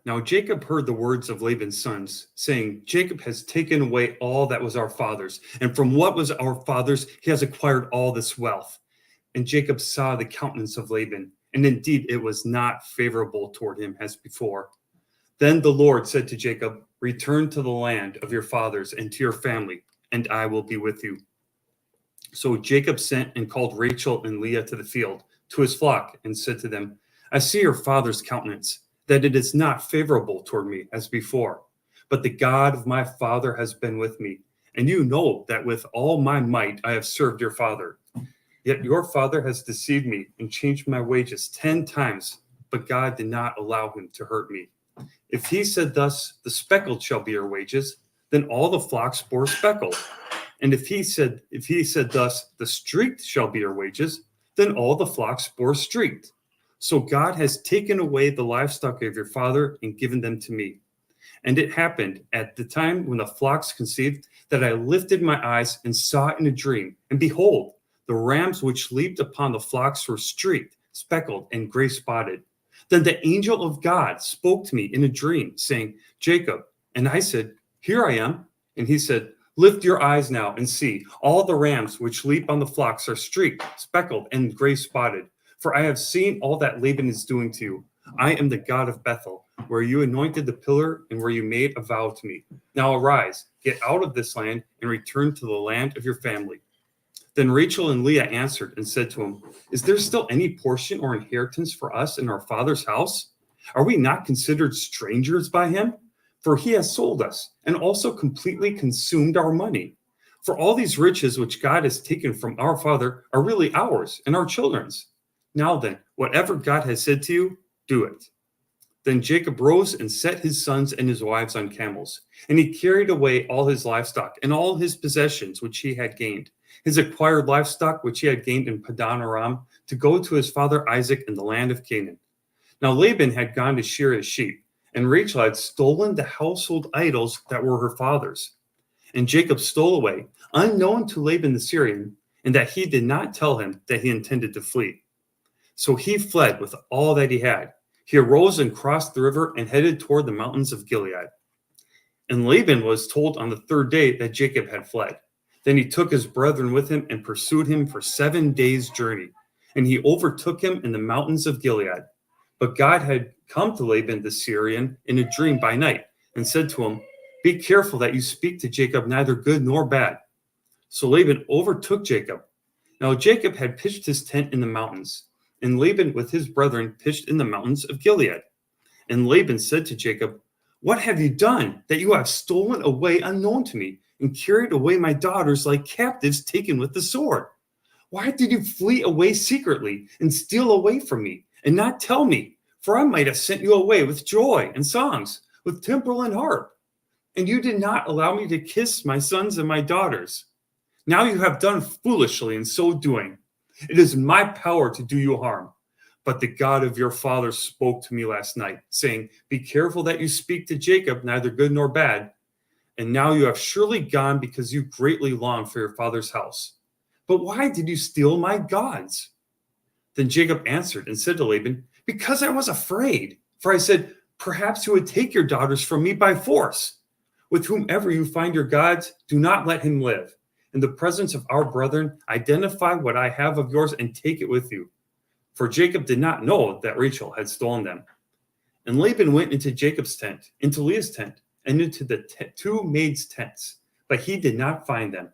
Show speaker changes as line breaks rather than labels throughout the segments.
Now Jacob heard the words of Laban's sons, saying, Jacob has taken away all that was our father's, and from what was our father's he has acquired all this wealth. And Jacob saw the countenance of Laban, and indeed it was not favorable toward him as before. Then the Lord said to Jacob, return to the land of your fathers and to your family, and I will be with you. So Jacob sent and called Rachel and Leah to the field, to his flock, and said to them, I see your father's countenance, that it is not favorable toward me as before. But the God of my father has been with me, and you know that with all my might I have served your father. Yet your father has deceived me and changed my wages 10 times, but God did not allow him to hurt me. If he said thus, the speckled shall be your wages, then all the flocks bore speckled. And if he said thus, the streaked shall be your wages, then all the flocks bore streaked. So God has taken away the livestock of your father and given them to me. And it happened at the time when the flocks conceived that I lifted my eyes and saw in a dream, and behold, the rams which leaped upon the flocks were streaked, speckled, and gray spotted. Then the angel of God spoke to me in a dream, saying, Jacob. And I said, here I am. And he said, lift your eyes now and see. All the rams which leap on the flocks are streaked, speckled, and gray spotted. For I have seen all that Laban is doing to you. I am the God of Bethel, where you anointed the pillar and where you made a vow to me. Now arise, get out of this land, and return to the land of your family. Then Rachel and Leah answered and said to him, is there still any portion or inheritance for us in our father's house? Are we not considered strangers by him? For he has sold us and also completely consumed our money. For all these riches which God has taken from our father are really ours and our children's. Now then, whatever God has said to you, do it. Then Jacob rose and set his sons and his wives on camels, and he carried away all his livestock and all his possessions which he had gained, his acquired livestock which he had gained in Padan Aram, to go to his father Isaac in the land of Canaan. Now Laban had gone to shear his sheep, and Rachel had stolen the household idols that were her father's. And Jacob stole away, unknown to Laban the Syrian, and that he did not tell him that he intended to flee. So he fled with all that he had. He arose and crossed the river and headed toward the mountains of Gilead. And Laban was told on the third day that Jacob had fled. Then he took his brethren with him and pursued him for 7 days' journey. And he overtook him in the mountains of Gilead. But God had come to Laban the Syrian in a dream by night and said to him, be careful that you speak to Jacob neither good nor bad. So Laban overtook Jacob. Now Jacob had pitched his tent in the mountains, and Laban with his brethren pitched in the mountains of Gilead. And Laban said to Jacob, what have you done that you have stolen away unknown to me and carried away my daughters like captives taken with the sword? Why did you flee away secretly and steal away from me and not tell me? For I might have sent you away with joy and songs, with timbrel and harp. And you did not allow me to kiss my sons and my daughters. Now you have done foolishly in so doing. It is my power to do you harm. But the God of your father spoke to me last night, saying, be careful that you speak to Jacob, neither good nor bad. And now you have surely gone because you greatly long for your father's house. But why did you steal my gods? Then Jacob answered and said to Laban, because I was afraid. For I said, perhaps you would take your daughters from me by force. With whomever you find your gods, do not let him live. In the presence of our brethren, identify what I have of yours and take it with you. For Jacob did not know that Rachel had stolen them. And Laban went into Jacob's tent, into Leah's tent, and into the two maids' tents, but he did not find them.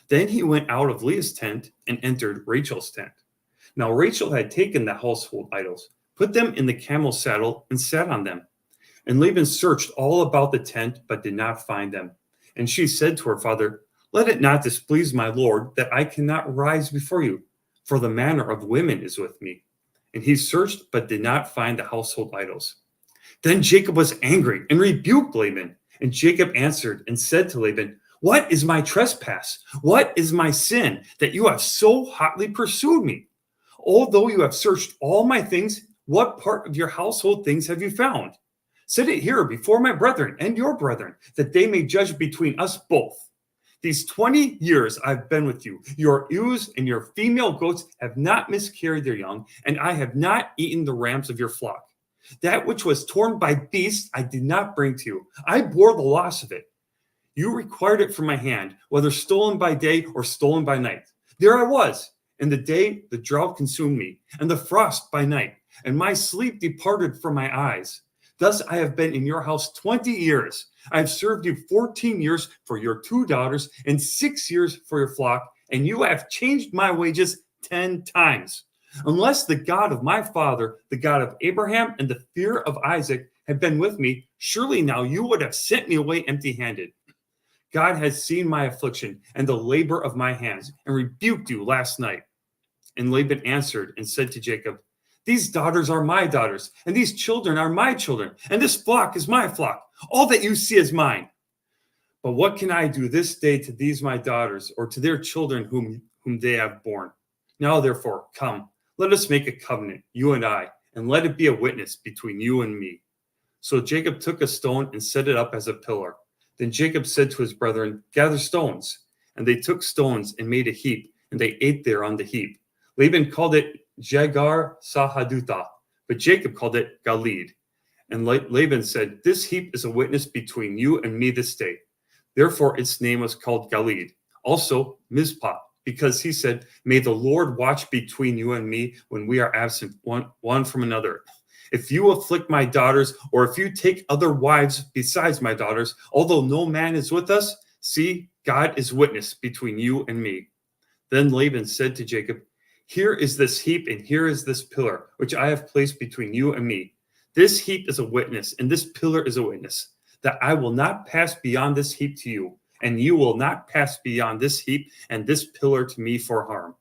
Then he went out of Leah's tent and entered Rachel's tent. Now Rachel had taken the household idols, put them in the camel's saddle, and sat on them. And Laban searched all about the tent, but did not find them. And she said to her father, let it not displease my lord that I cannot rise before you, for the manner of women is with me. And he searched, but did not find the household idols. Then Jacob was angry and rebuked Laban. And Jacob answered and said to Laban, what is my trespass? What is my sin that you have so hotly pursued me? Although you have searched all my things, what part of your household things have you found? Set it here before my brethren and your brethren, that they may judge between us both. These 20 years I've been with you. Your ewes and your female goats have not miscarried their young, and I have not eaten the rams of your flock. That which was torn by beasts I did not bring to you. I bore the loss of it. You required it from my hand, whether stolen by day or stolen by night. There I was. In the day, the drought consumed me, and the frost by night, and my sleep departed from my eyes. Thus I have been in your house 20 years. I have served you 14 years for your 2 daughters and 6 years for your flock, and you have changed my wages 10 times. Unless the God of my father, the God of Abraham, and the fear of Isaac had been with me, surely now you would have sent me away empty-handed. God has seen my affliction and the labor of my hands, and rebuked you last night. And Laban answered and said to Jacob, these daughters are my daughters, and these children are my children, and this flock is my flock. All that you see is mine. But what can I do this day to these my daughters, or to their children whom they have borne? Now therefore, come, let us make a covenant, you and I, and let it be a witness between you and me. So Jacob took a stone and set it up as a pillar. Then Jacob said to his brethren, gather stones. And they took stones and made a heap, and they ate there on the heap. Laban called it Jagar Sahadutha, but Jacob called it Galid. And Laban said, this heap is a witness between you and me this day. Therefore its name was called Galid. Also Mizpah, because he said, may the Lord watch between you and me when we are absent one from another. If you afflict my daughters, or if you take other wives besides my daughters, although no man is with us, see, God is witness between you and me. Then Laban said to Jacob, here is this heap, and here is this pillar, which I have placed between you and me. This heap is a witness, and this pillar is a witness, that I will not pass beyond this heap to you, and you will not pass beyond this heap and this pillar to me for harm.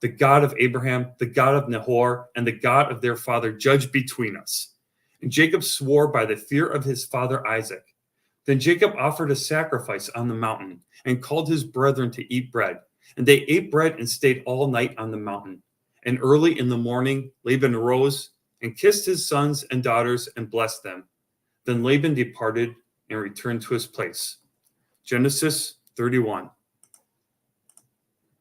The God of Abraham, the God of Nahor, and the God of their father judge between us. And Jacob swore by the fear of his father Isaac. Then Jacob offered a sacrifice on the mountain, and called his brethren to eat bread. And they ate bread and stayed all night on the mountain. And early in the morning, Laban arose and kissed his sons and daughters and blessed them. Then Laban departed and returned to his place. Genesis 31.